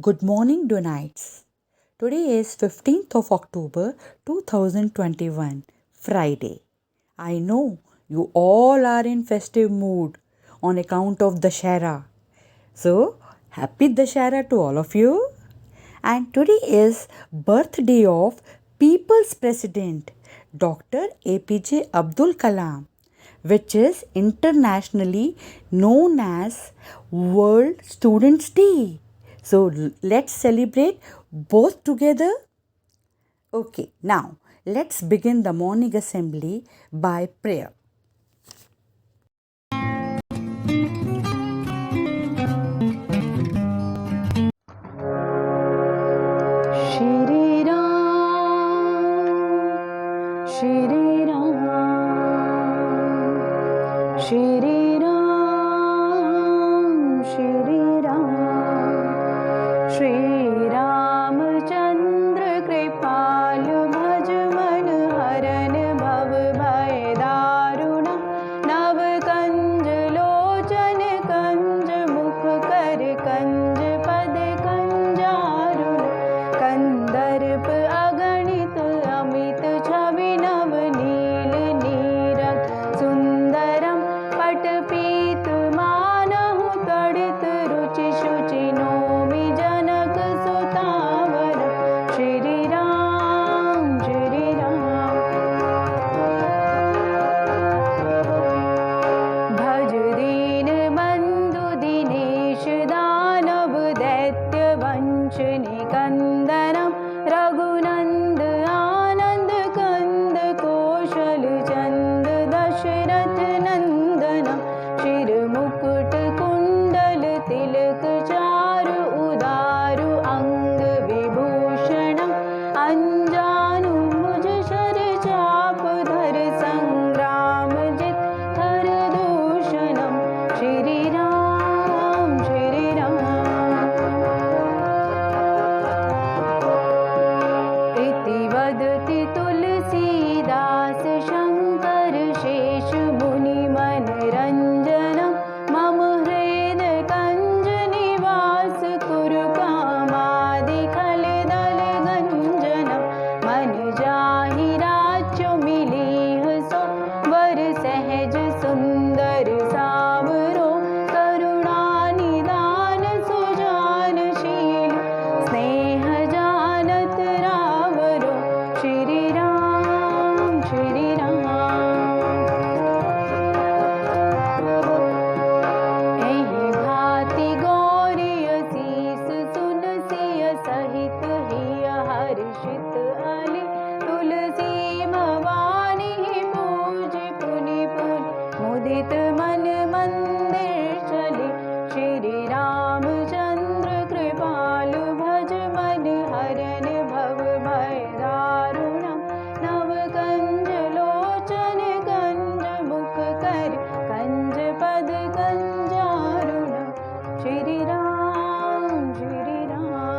Good morning, Donites. Today is 15th of October 2021, Friday. I know you all are in festive mood on account of Dashera. So, happy Dashera to all of you. And today is birthday of People's President Dr. APJ Abdul Kalam, which is internationally known as World Students Day. So let's celebrate both together. Okay, now let's begin the morning assembly by prayer. Shri Ram, Shri Ram, Shri Ram, Shri Ram, Shri Ramchandra Kripal Bhaj Man Haran Bhav Bhai Daruna Nav Kanj Lochan Kanj Mukh Kar Kanj Pad Kanjaruna कंदर्प अगणित अमित छवि नव नील नीरद सुंदरम पटपीत मानहु तड़ित रुचि शुचि नोमि जनक सुतावर श्री राम श्री राम भज दीन बंधु दिनेश दानव दैत्य वंश निकंदनम रघुनंद आनंद कंद कौशल चंद दशरथ नंदनम शिर मुकुट कुंडल तिलक चारु उदारु अंग विभूषणम अंजानु मुझ शर चाप धर संग्राम जित हर दूषणम श्री राम श्री राम इति वदति तुलसीदास शंकर शेष मुनि मनरंजनम मम हृदय कंज निवास कुरु कामादि खल दल गंजनम मन जाहि राच्य मिलीह सो वर सहज सुंदर सावरो करुणा निदान सुजानशील स्नेह जानत रावरो श्री राम श्री राम एहि भांति गौरी असीस सुनसिय सहित हिय हर्षित अली तुलसी भवानी पूज पुनि पुनि मुदित मन मंदिर चले श्री रामचंद्र कृपालु भज मन हरन भव भय दारुणम नव कंज लोचन कंज मुख कर कंज पद कंजारुणम श्री राम श्री राम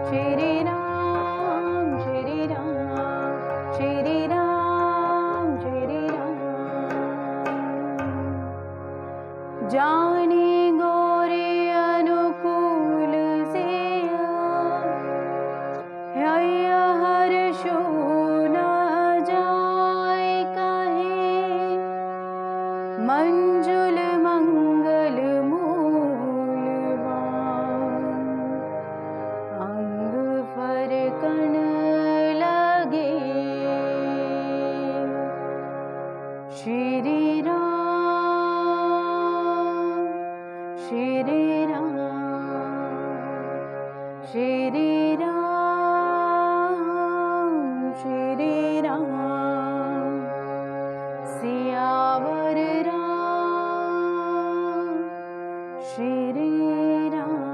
श्री राम श्री राम श्री राम श्री राम जाने गोरे अनुकूल से हर्षो न जाय कहे मंजुल मंगल मूलवान अंग फरकन लगे श्री राम श्री राम श्री राम श्री राम सियावर राम श्री राम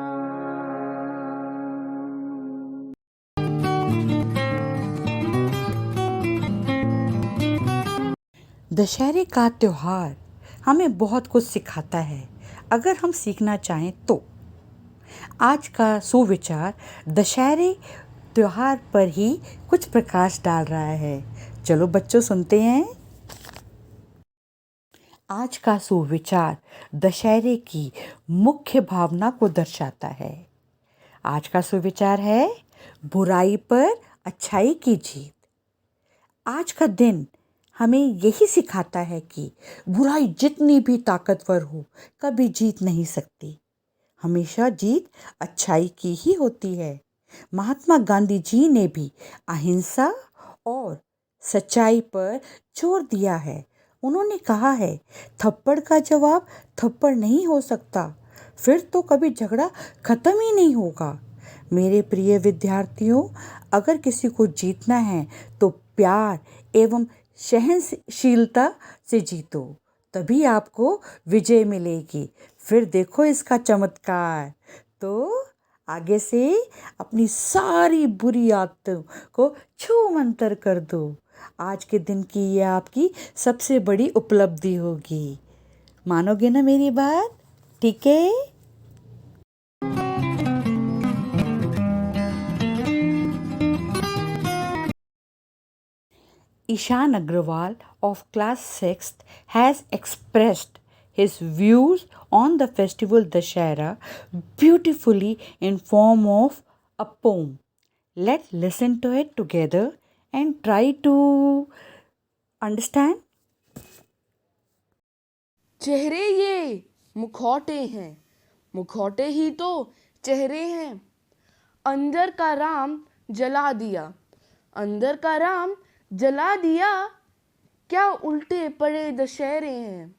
दशहरे का त्यौहार हमें बहुत कुछ सिखाता है अगर हम सीखना चाहें तो। आज का सुविचार दशहरे त्यौहार पर ही कुछ प्रकाश डाल रहा है। चलो बच्चों सुनते हैं। आज का सुविचार दशहरे की मुख्य भावना को दर्शाता है। आज का सुविचार है बुराई पर अच्छाई की जीत। आज का दिन हमें यही सिखाता है कि बुराई जितनी भी ताकतवर हो कभी जीत नहीं सकती। हमेशा जीत अच्छाई की ही होती है। महात्मा गांधी जी ने भी अहिंसा और सच्चाई पर जोर दिया है। उन्होंने कहा है, थप्पड़ का जवाब थप्पड़ नहीं हो सकता, फिर तो कभी झगड़ा खत्म ही नहीं होगा। मेरे प्रिय विद्यार्थियों, अगर किसी को जीतना है तो प्यार एवं सहनशीलता से जीतो, तभी आपको विजय मिलेगी। फिर देखो इसका चमत्कार। तो आगे से अपनी सारी बुरी आदतों को छू मंतर कर दो। आज के दिन की ये आपकी सबसे बड़ी उपलब्धि होगी। मानोगे ना मेरी बात? ठीक है। Ishan Agrawal of class 6th has expressed his views on the festival Dashera beautifully in form of a poem. Let's listen to it together and try to understand. चेहरे ये मुखौटे हैं, मुखौटे ही तो चेहरे हैं। अंदर का राम जला दिया, अंदर का राम जला दिया, क्या उल्टे पड़े दशहरे हैं।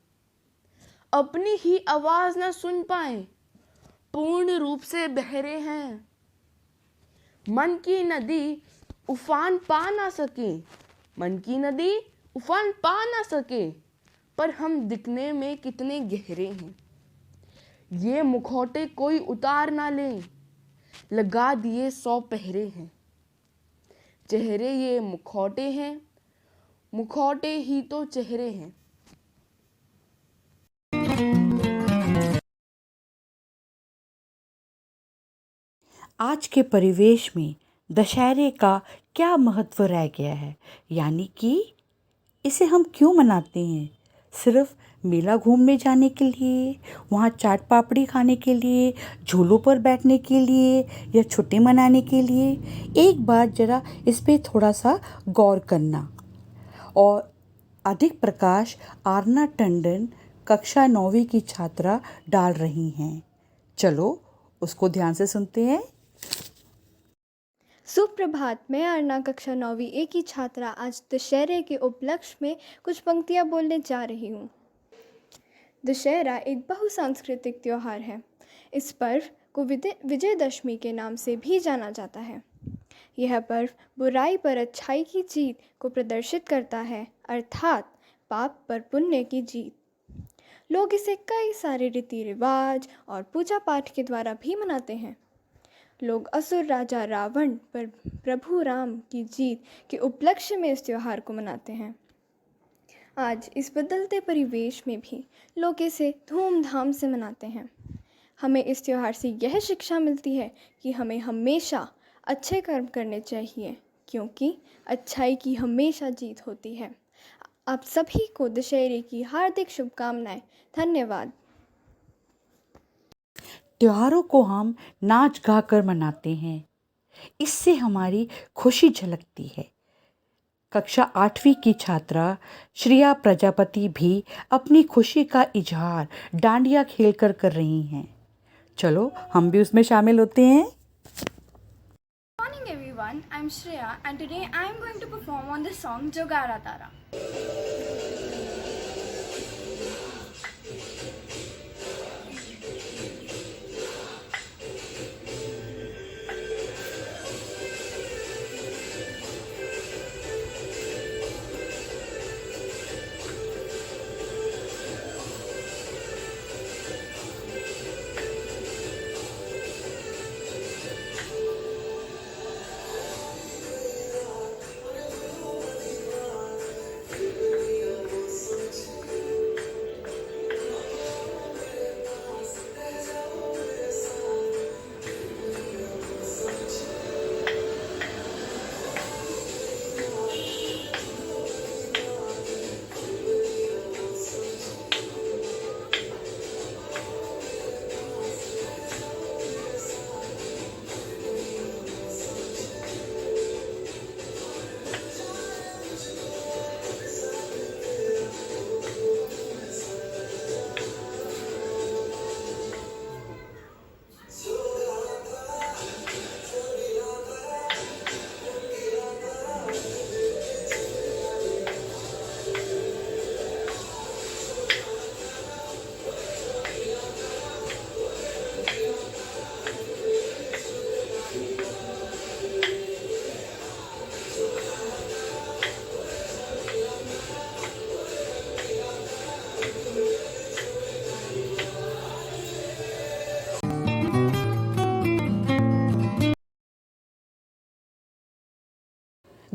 अपनी ही आवाज न सुन पाए, पूर्ण रूप से बहरे हैं। मन की नदी उफान पा ना सके, मन की नदी उफान पा ना सके, पर हम दिखने में कितने गहरे हैं। ये मुखौटे कोई उतार ना ले, लगा दिए 100 पहरे हैं। चेहरे ये मुखौटे हैं, मुखौटे ही तो चेहरे हैं। आज के परिवेश में दशहरे का क्या महत्व रह गया है, यानी कि इसे हम क्यों मनाते हैं? सिर्फ मेला घूमने जाने के लिए, वहाँ चाट पापड़ी खाने के लिए, झूलों पर बैठने के लिए या छुट्टी मनाने के लिए? एक बार ज़रा इस पे थोड़ा सा गौर करना। और अधिक प्रकाश आरना टंडन कक्षा 9वीं की छात्रा डाल रही हैं। चलो उसको ध्यान से सुनते हैं। सुप्रभात। मैं अरना कक्षा 9वीं ए की छात्रा आज दशहरे के उपलक्ष्य में कुछ पंक्तियाँ बोलने जा रही हूँ। दशहरा एक बहुसांस्कृतिक त्यौहार है। इस पर्व को विजयदशमी के नाम से भी जाना जाता है। यह पर्व बुराई पर अच्छाई की जीत को प्रदर्शित करता है, अर्थात पाप पर पुण्य की जीत। लोग इसे कई सारे रीति रिवाज और पूजा पाठ के द्वारा भी मनाते हैं। लोग असुर राजा रावण पर प्रभु राम की जीत के उपलक्ष्य में इस त्यौहार को मनाते हैं। आज इस बदलते परिवेश में भी लोग इसे धूमधाम से मनाते हैं। हमें इस त्यौहार से यह शिक्षा मिलती है कि हमें हमेशा अच्छे कर्म करने चाहिए, क्योंकि अच्छाई की हमेशा जीत होती है। आप सभी को दशहरे की हार्दिक शुभकामनाएं। धन्यवाद। त्योहारों को हम नाच गा कर मनाते हैं, इससे हमारी खुशी झलकती है। कक्षा 8वीं की छात्रा श्रेया प्रजापति भी अपनी खुशी का इजहार डांडिया खेलकर कर रही हैं। चलो हम भी उसमें शामिल होते हैं। Morning everyone, I'm Shreya and today I am going to perform on the song Jogara Tara.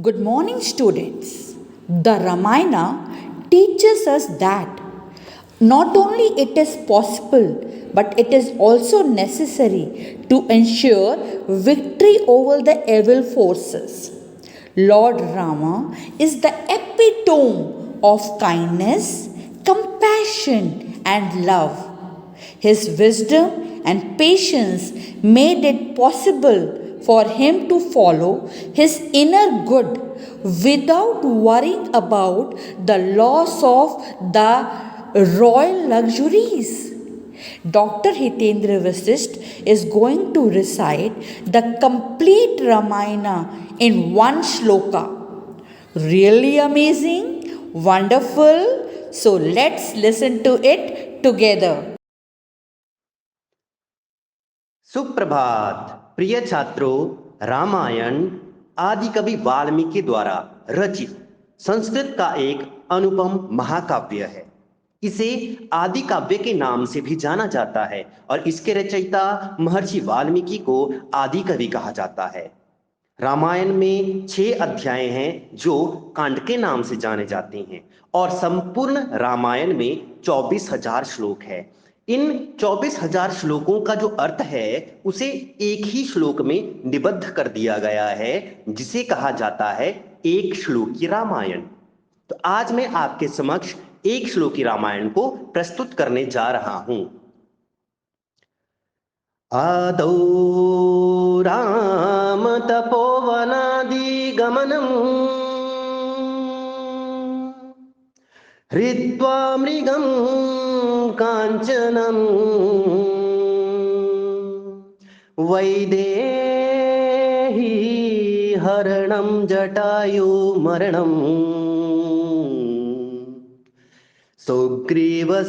Good morning, students. The Ramayana teaches us that not only it is possible, but it is also necessary to ensure victory over the evil forces. Lord Rama is the epitome of kindness, compassion, and love. His wisdom and patience made it possible for him to follow his inner good without worrying about the loss of the royal luxuries. Dr. Hitendra Vasisht is going to recite the complete Ramayana in one shloka. Really amazing, wonderful. So let's listen to it together. सुप्रभात प्रिय छात्रों। रामायण आदि कवि वाल्मीकि द्वारा रचित संस्कृत का एक अनुपम महाकाव्य है। इसे आदि काव्य के नाम से भी जाना जाता है और इसके रचयिता महर्षि वाल्मीकि को आदि कवि कहा जाता है। रामायण में 6 अध्याय हैं जो कांड के नाम से जाने जाते हैं और संपूर्ण रामायण में 24,000 श्लोक है। इन 24,000 श्लोकों का जो अर्थ है उसे एक ही श्लोक में निबद्ध कर दिया गया है, जिसे कहा जाता है एक श्लोकी रामायण। तो आज मैं आपके समक्ष एक श्लोकी रामायण को प्रस्तुत करने जा रहा हूं। आदौ राम तपोवनादि गमनम् हृत्वा मृगं काञ्चनं वैदेही हरणं जटायुमरणं सुग्रीवसम्भाषणम्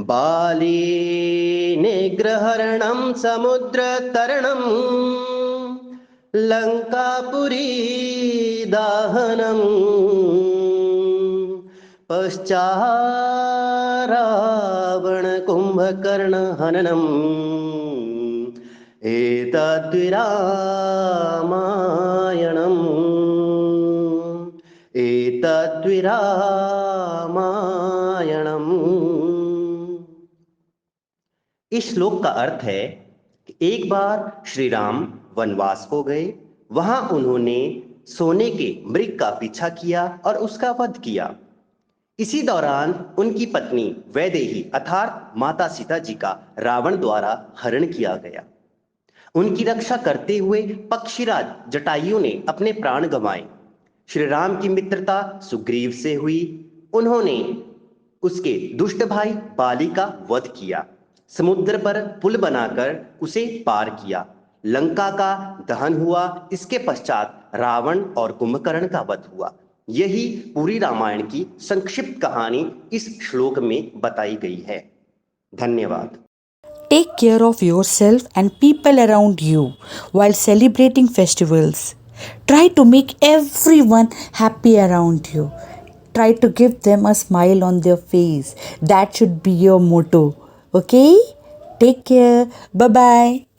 बालीनिग्रहरणं समुद्रतरणं लंकापुरी दाहनम् पश्चारावण कुंभकर्ण हननम् एतद्विरामायणम्। इस श्लोक का अर्थ है कि एक बार श्री राम वनवास को गए। वहां उन्होंने सोने के मृग का पीछा किया और उसका वध किया। इसी दौरान उनकी पत्नी वैदेही अर्थात माता सीता जी का रावण द्वारा हरण किया गया। उनकी रक्षा करते हुए पक्षीराज जटायु ने अपने प्राण गंवाए। श्री राम की मित्रता सुग्रीव से हुई। उन्होंने उसके दुष्ट भाई बाली का वध किया, समुद्र पर पुल बनाकर उसे पार किया, लंका का दहन हुआ। इसके पश्चात रावण और कुंभकर्ण का वध हुआ। यही पूरी रामायण की संक्षिप्त कहानी इस श्लोक में बताई गई है। धन्यवाद। Take care of yourself and people around you while celebrating festivals. Try to make everyone happy around you. Try to give them a smile on their face. That should be your motto. Okay? Take care. Bye-bye.